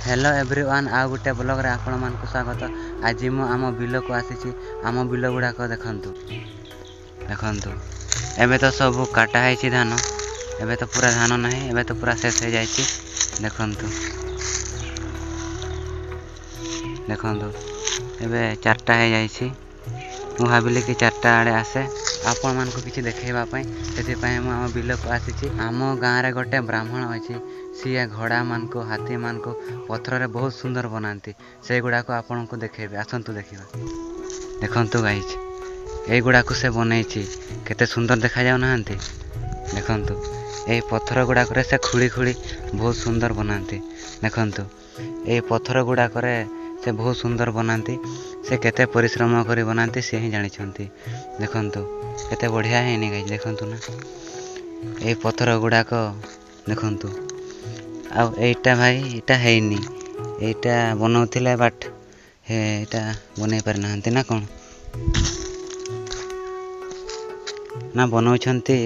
Hello everyone आउ गोटे blog रे आपण मानकु स्वागत। आज मु आम बिल को आसी आम बिल गुड़ाक देखंतु देखंतु एबे तो सब काटा है धान। एबे तो पूरा धान नहीं, एबे तो पूरा शेष हो जाए। देखंतु देखंतु एबे 4टा हो जाए। मु भाविली कि 4टा आड़े आसे आपण मानकु किछि देखैबा पई, सेति पई मु आम बिल को आसी। आम गाँव रे गोटे ब्राह्मण अछि, सीए घोड़ा मान को हाथी मान को पत्थर रे बहुत सुंदर बनाती। से गुड़ा को आपन को देखेबे, आसंतु देखिबा। देखंतु गाइस, ए गुड़ा को से बनैछि, केते सुंदर देखा जाउ नाहंती। देखंतु ए पत्थर गुड़ा करे से खुली खुली बहुत सुंदर बनाती। देखंतु ए पत्थर गुड़ा करे से बहुत सुंदर बनाती। से केते परिश्रम करी बनाती, से ही जानि छंती। देखंतु केते बढ़िया है नी गाइस, देखंतु ना ए पत्थर गुड़ा को देखंतु। आ एटा भाई एटा हैनी, एटा बनौथिले बट हे एटा बनै पारि नाहंती ना कोन ना बनौ छंती।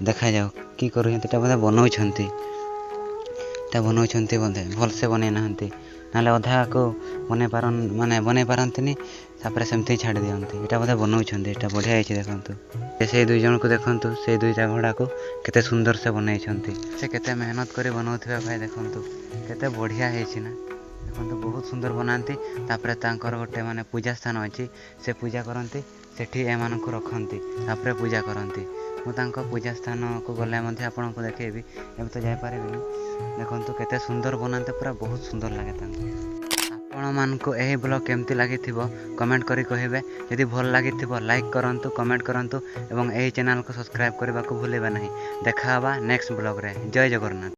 देखा जाओ की करू छंती, एटा बोधे बनौ छंती, एटा बनौ छंती बोधे भल से बनै नाहंती। नाले अधा को बनै पारन माने बनै पारंतनी, तापर सेमती छाड़ दियंती। एटा बोधे बनौ छंती, एटा बढ़िया है देखंतु। से दुई जन को देखंतु, से दुईटा घोड़ा को केते सुंदर से बनै छंती। से केते मेहनत करी बनौथिबे भाई, देखंतु केते बढ़िया है ना। देखंतु बहुत सुंदर बनाती। तापर तांकर गोटे माने पूजा स्थान अछि, से पूजा करंती। सेठी ए मान को रखंती, तापर पूजा करंती। मु तांको पूजा स्थान को गले मध्ये आपन को देखेबी। एबे तो जाय पारेबिनी। देखंतु केते सुंदर बनाते, पूरा बहुत सुंदर लागे तांको। आपण मान को एही ब्लॉग केमती लागिथिबो कमेंट करी कहिबे। यदि भल लागिथिबो लाइक करंतु, कमेंट करंतु एवं एही चैनल को सब्सक्राइब करबा को भूलिबा नहीं। देखा हबा नेक्स्ट ब्लॉग रे। जय जगन्नाथ।